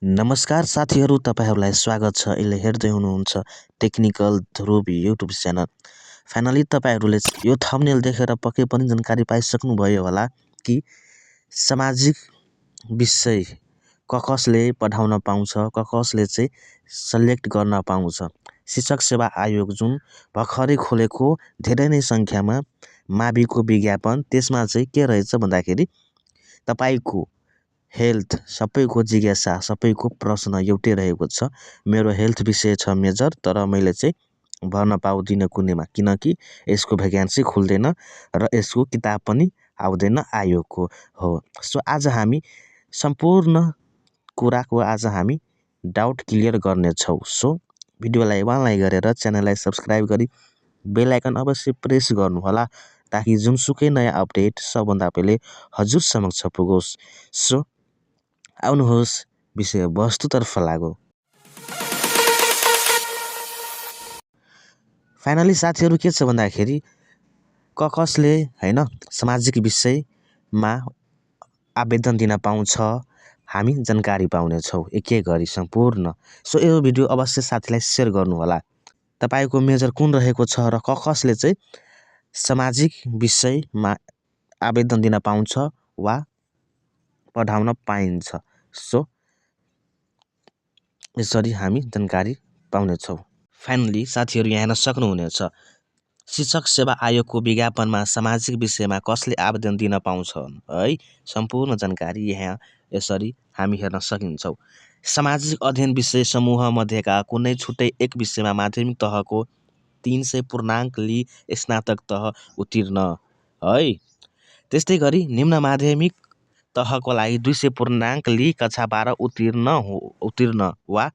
नमस्कार साथीहरू, तपाईँहरूलाई स्वागत छ। अहिले हेर्दै हुनुहुन्छ technical Dhruv YouTube channel. Finally तपाईँहरूले यो थम्बनेल देखेर पक्कै पनि जानकारी पाइसक्नुभयो होला कि सामाजिक विषय कसले पढाउन पाउँछ, कसले चाहिँ सेलेक्ट गर्न पाउँछ। शिक्षक सेवा आयोग जुन भर्खरै खोलेको धेरै नै सङ्ख्यामा माविको विज्ञापन, त्यसमा चाहिँ के रहेछ भन्दाखेरि तपाईँको हेल्थ सबैको जिज्ञासा, सबैको प्रश्न एउटै रहेको छ। मेरो हेल्थ विषय छ मेजर, तर मैले चाहिँ भर्न पाउँदिनँ कुनैमा, किनकि यसको भ्याकेन्सी खुल्दैन र यसको किताब पनि आउँदैन आयोगको हो। सो आज हामी सम्पूर्ण कुराको डाउट क्लियर गर्नेछौँ। सो भिडियोलाई वान गरेर च्यानललाई सब्सक्राइब गरी बेल आइकन अवश्य प्रेस गर्नुहोला, ताकि जुनसुकै नयाँ अपडेट सबभन्दा पहिले हजुर समक्ष पुगोस्। सो आउनुहोस् विषयवस्तुतर्फ लागौँ। फाइनली साथीहरू के छ भन्दाखेरि कसले हैन सामाजिक विषयमा आवेदन दिन पाउँछ, हामी जानकारी पाउनेछौँ एक एक गरी सम्पूर्ण। सो यो भिडियो अवश्य साथीलाई सेयर गर्नुहोला। तपाईँको मेजर कुन रहेको छ र कसले चाहिँ सामाजिक विषयमा आवेदन दिन पाउँछ वा पढाउन पाइन्छ। सो यसरी हामी जानकारी पाउनेछौँ। फाइनली साथीहरू यहाँ हेर्न सक्नुहुनेछ, शिक्षक सेवा आयोगको विज्ञापनमा सामाजिक विषयमा कसले आवेदन दिन पाउँछ है। सम्पूर्ण जानकारी यहाँ यसरी हामी हेर्न सकिन्छौँ। सामाजिक अध्ययन विषय समूह मध्येका कुनै छुट्टै एक विषयमा माध्यमिक तहको 300 पूर्णाङ्क लिई स्नातक तह उत्तीर्ण है। त्यस्तै गरी निम्न माध्यमिक तहको लागि 200 पूर्णाङ्क लिई कक्षा 12 उत्तीर्ण वा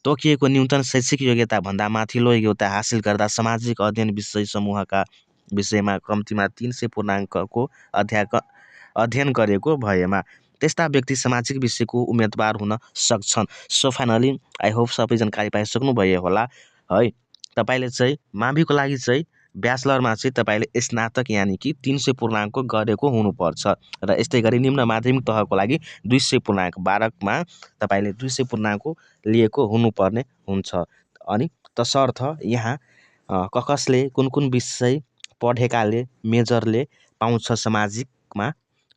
तोकिएको न्यूनतम शैक्षिक योग्यता भन्दा माथिल्लो योग्यता हासिल गर्दा सामाजिक अध्ययन विषय समूहका विषयमा कम्तीमा 300 पूर्णाङ्कको अध्ययन गरेको भएमा त्यस्ता व्यक्ति सामाजिक विषयको उम्मेदवार हुन सक्छन्। सो फाइनली आई होप सबै जानकारी पाइसक्नुभयो होला है। तपाईँले चाहिँ माविको लागि चाहिँ ब्याचलरमा चाहिँ तपाईँले स्नातक यानि कि 300 पूर्णाङ्क गरेको हुनुपर्छ र यस्तै गरी निम्न माध्यमिक तहको लागि 200 पूर्णाङ्क, 12मा तपाईँले 200 पूर्णाङ्क लिएको हुनुपर्ने हुन्छ। अनि तसर्थ यहाँ कसले कुन विषय पढेकाले मेजरले पाउँछ सामाजिकमा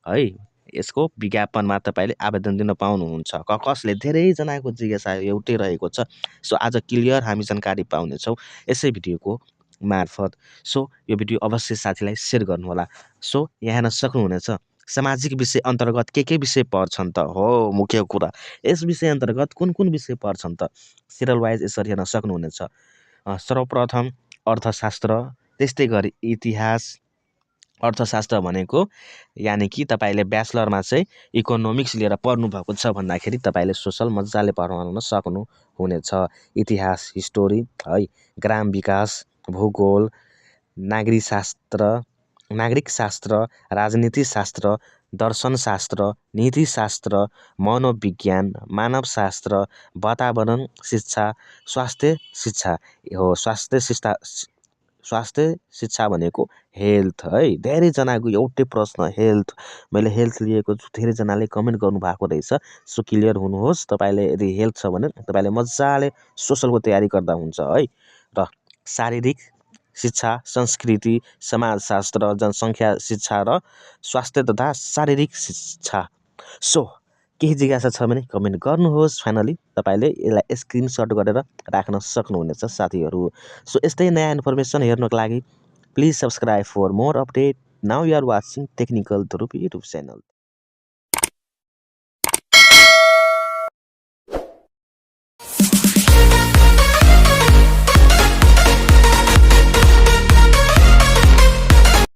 है, यसको विज्ञापनमा तपाईँले आवेदन दिन पाउनुहुन्छ। कसले धेरैजनाको जिज्ञासा एउटै रहेको छ। सो आज क्लियर हामी जानकारी पाउनेछौँ यसै भिडियोको मार्फत। सो यो भिडियो अवश्य साथीलाई सेयर गर्नुहोला। सो यहाँ हेर्न सक्नुहुनेछ, सामाजिक विषय अन्तर्गत के विषय पर्छन् त हो मुख्य कुरा। यस विषय अन्तर्गत कुन विषय पर्छन् त सिरियल वाइज यसरी हेर्न सक्नुहुनेछ। सर्वप्रथम अर्थशास्त्र, त्यस्तै गरी इतिहास। अर्थशास्त्र भनेको यानि कि तपाईँले ब्याचलरमा चाहिँ इकोनोमिक्स लिएर पढ्नुभएको छ भन्दाखेरि तपाईँले सोसल मजाले पढाउन सक्नुहुनेछ। इतिहास, हिस्टोरी है, ग्राम विकास, भूगोल, नागरिक शास्त्र, राजनीतिशास्त्र, दर्शनशास्त्र, नीतिशास्त्र, मनोविज्ञान, मानवशास्त्र, वातावरण शिक्षा, स्वास्थ्य शिक्षा हो। स्वास्थ्य शिक्षा भनेको हेल्थ है। धेरैजनाको एउटै प्रश्न हेल्थ, मैले हेल्थ लिएको छु, धेरैजनाले कमेन्ट गर्नुभएको रहेछ। सो क्लियर हुनुहोस्, तपाईँले यदि हेल्थ छ भने तपाईँले मजाले सोसलको तयारी गर्दा हुन्छ है। र शारीरिक शिक्षा, संस्कृति, समाजशास्त्र, जनसङ्ख्या शिक्षा र स्वास्थ्य तथा शारीरिक शिक्षा। सो केही जिज्ञासा छ भने कमेन्ट गर्नुहोस्। फाइनली तपाईँले यसलाई स्क्रिनसट गरेर राख्न सक्नुहुनेछ साथीहरू। सो यस्तै नयाँ इन्फर्मेसन हेर्नको लागि please subscribe for more update. Now you are watching technical Dhruv YouTube channel.